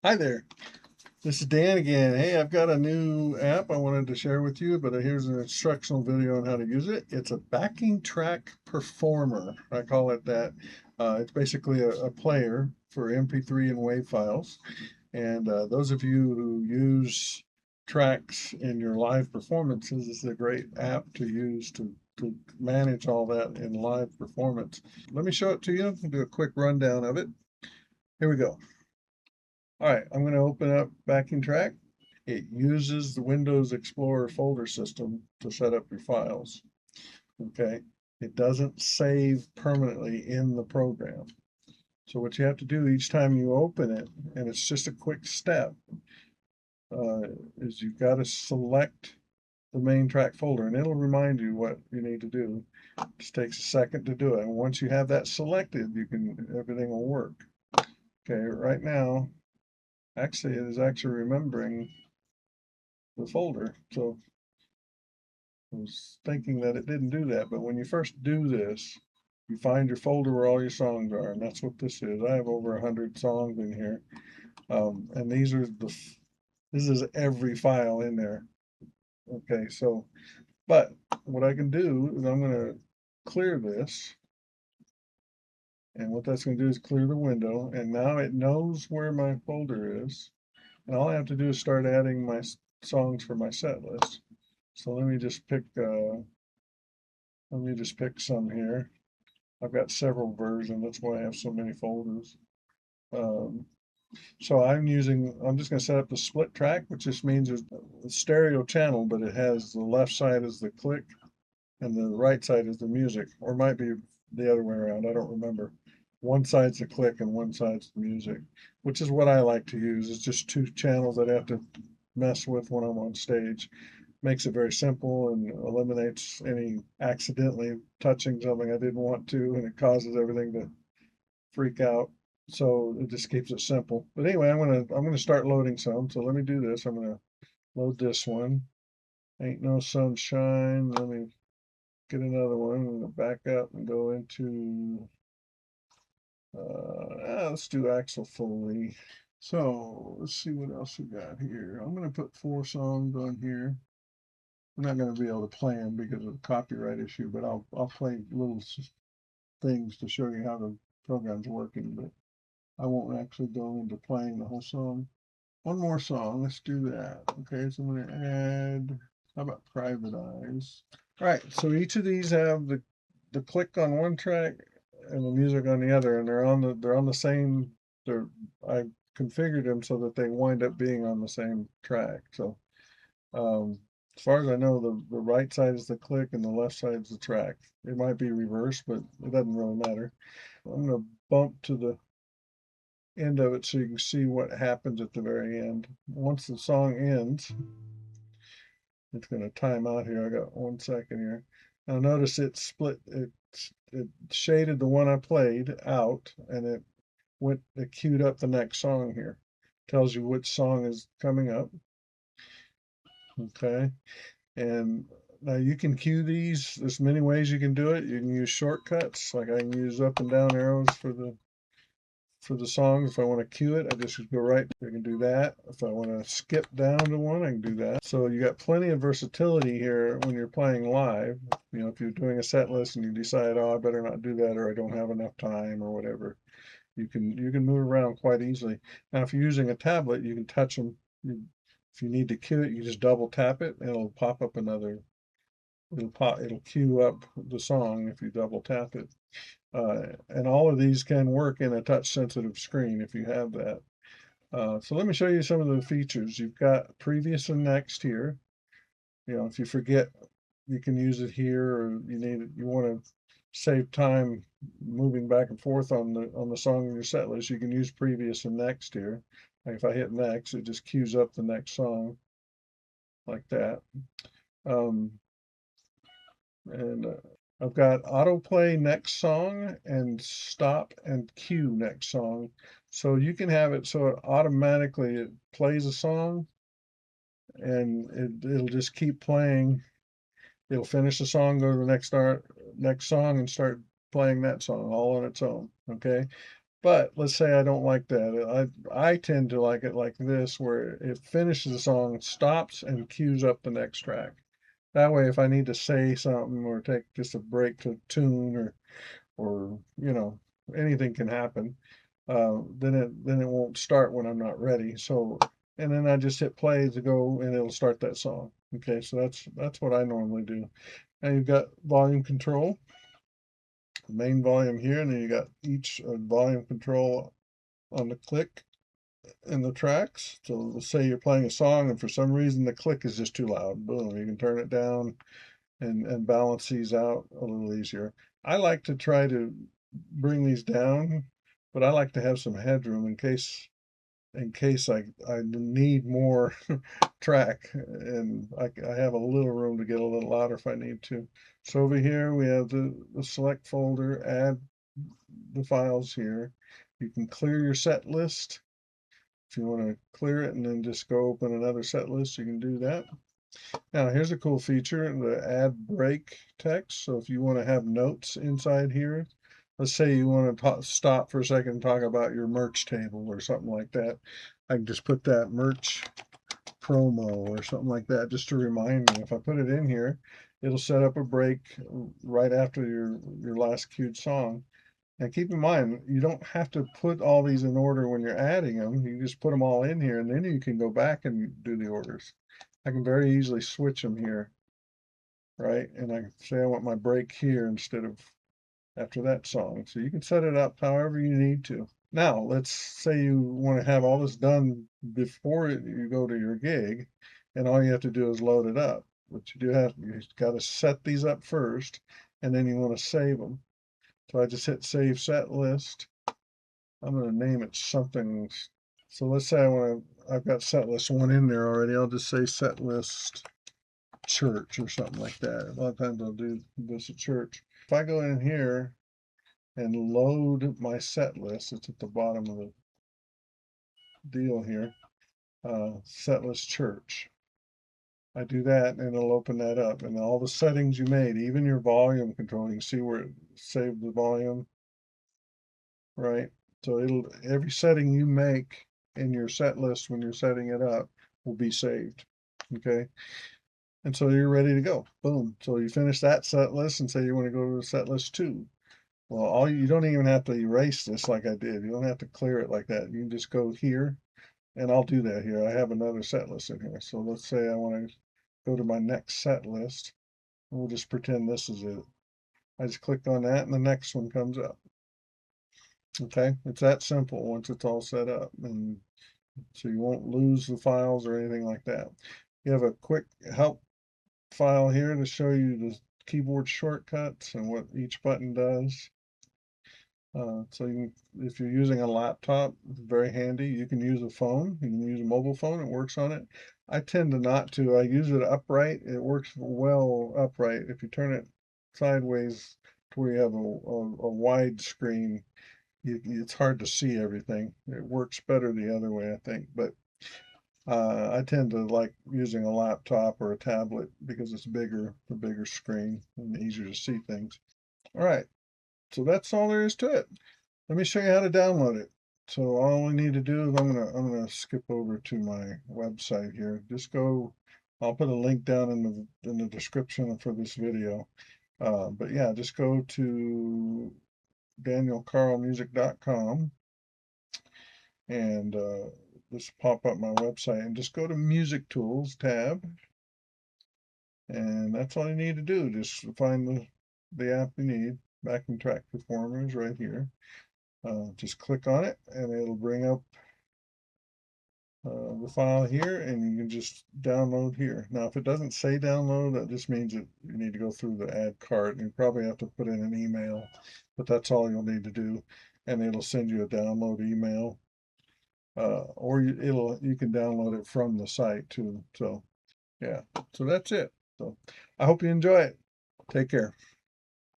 Hi there, this is Dan again. Hey, I've got a new app I wanted to share with you, but here's an instructional video on how to use it. It's a backing track performer. I call it that. It's basically a player for MP3 and WAV files. And those of you who use tracks in your live performances, this is a great app to use to manage all that in live performance. Let me show it to you and do a quick rundown of it. Here we go. All right, I'm going to open up backing track. It uses the Windows Explorer folder system to set up your files. Okay. It doesn't save permanently in the program. So what you have to do each time you open it, and it's just a quick step, uh, is you've got to select the main track folder, and it'll remind you what you need to do. It just takes a second to do it. And once you have that selected, everything will work. Okay, right now, actually it is actually remembering the folder. So I was thinking that it didn't do that, but when you first do this, you find your folder where all your songs are, and that's what this is. I have over 100 songs in here, and this is every file in there. Okay, so, but what I can do is I'm going to clear this, and what that's going to do is clear the window, and now it knows where my folder is, and all I have to do is start adding my songs for my set list. So let me just pick some here. I've got several versions. That's why I have so many folders. Um, so I'm just going to set up the split track, which just means there's a stereo channel, but it has the left side is the click and the right side is the music, or it might be the other way around. I don't remember. One side's the click and one side's the music, which is what I like to use. It's just two channels I'd have to mess with when I'm on stage. Makes it very simple and eliminates any accidentally touching something I didn't want to, and it causes everything to freak out. So it just keeps it simple. But anyway, I'm gonna start loading some. So let me do this. I'm gonna load this one. Ain't No Sunshine. Let me get another one. I'm gonna back up and go into let's do Axel Foley. So let's see what else we got here. I'm gonna put 4 songs on here. I'm not going to be able to play them because of the copyright issue, but I'll play little things to show you how the program's working. But I won't actually go into playing the whole song. One more song. Let's do that. Okay, so I'm going to add. How about Private Eyes? All right. So each of these have the click on one track and the music on the other, and they're on the same. They're I configured them so that they wind up being on the same track. So as far as I know, the right side is the click and the left side is the track. It might be reversed, but it doesn't really matter. I'm going to bump to the end of it so you can see what happens at the very end. Once the song ends, it's going to time out here. I got 1 second here. Now notice it shaded the one I played out, and it queued up the next song here. Tells you which song is coming up. Okay. And now you can cue these. There's many ways you can do it. You can use shortcuts, like I can use up and down arrows for the song. If I want to cue it, I just go right. I can do that. If I want to skip down to one, I can do that. So you got plenty of versatility here when you're playing live. You know, if you're doing a set list and you decide, oh, I better not do that, or I don't have enough time, or whatever, you can move around quite easily. Now, if you're using a tablet, you can touch them. If you need to cue it, you just double tap it, and it'll pop up another it'll queue up the song if you double tap it. And all of these can work in a touch sensitive screen if you have that. So let me show you some of the features. You've got previous and next here. You know, if you forget, you can use it here, or you want to save time moving back and forth on the song in your set list. You can use previous and next here. Like if I hit next, it just queues up the next song like that. Um, and I've got autoplay next song and stop and cue next song. So you can have it so it plays a song, and it'll just keep playing. It'll finish the song, go to the next song, and start playing that song all on its own. Okay. But let's say I don't like that. I tend to like it like this, where it finishes the song, stops, and cues up the next track. That way, if I need to say something or take just a break to tune or anything can happen, then it won't start when I'm not ready. So and then I just hit play to go and it'll start that song. Okay, so that's what I normally do. And you've got volume control, main volume here, and then you got each volume control on the click in the tracks. So let's say you're playing a song and for some reason the click is just too loud. Boom, you can turn it down and balance these out a little easier. I like to try to bring these down, but I like to have some headroom in case I need more track and I have a little room to get a little louder if I need to. So over here we have the select folder, add the files here. You can clear your set list. If you want to clear it and then just go open another set list, you can do that. Now here's a cool feature, the add break text. So if you want to have notes inside here, let's say you want to stop for a second and talk about your merch table or something like that. I can just put that merch promo or something like that just to remind me. If I put it in here, it'll set up a break right after your last cued song. And keep in mind, you don't have to put all these in order when you're adding them. You just put them all in here, and then you can go back and do the orders. I can very easily switch them here, right? And I can say I want my break here instead of after that song. So you can set it up however you need to. Now, let's say you want to have all this done before you go to your gig, and all you have to do is load it up. But you've got to set these up first, and then you want to save them. So I just hit save set list. I'm going to name it something. So let's say I've got set list one in there already. I'll just say set list church or something like that. A lot of times I'll do this at church. If I go in here and load my set list, it's at the bottom of the deal here, set list church. I do that and it'll open that up, and all the settings you made, even your volume control, you can see where it saved the volume, right? So every setting you make in your set list when you're setting it up will be saved. Okay. And so you're ready to go. Boom. So you finish that set list and say you want to go to set list 2. Well, you don't even have to erase this like I did. You don't have to clear it like that. You can just go here, and I'll do that here. I have another set list in here. So let's say I want to go to my next set list. We'll just pretend this is it. I just click on that and the next one comes up. Okay, it's that simple once it's all set up. And so you won't lose the files or anything like that. You have a quick help file here to show you the keyboard shortcuts and what each button does. So if you're using a laptop, it's very handy. You can use a phone. You can use a mobile phone. It works on it. I tend to not to. I use it upright. It works well upright. If you turn it sideways to where you have a wide screen, it's hard to see everything. It works better the other way, I think. But I tend to like using a laptop or a tablet because it's bigger, the bigger screen, and easier to see things. All right, so that's all there is to it. Let me show you how to download it. So all we need to do is I'm gonna skip over to my website here. Just go. I'll put a link down in the description for this video. But yeah, just go to danielcarlmusic.com and just pop up my website and just go to Music Tools tab, and that's all you need to do. Just find the app you need, Backing Track Performers, right here. Just click on it, and it'll bring up the file here, and you can just download here. Now, if it doesn't say download, that just means that you need to go through the add cart, and you probably have to put in an email, but that's all you'll need to do, and it'll send you a download email. Or you can download it from the site too. So yeah, so that's it. So I hope you enjoy it. Take care.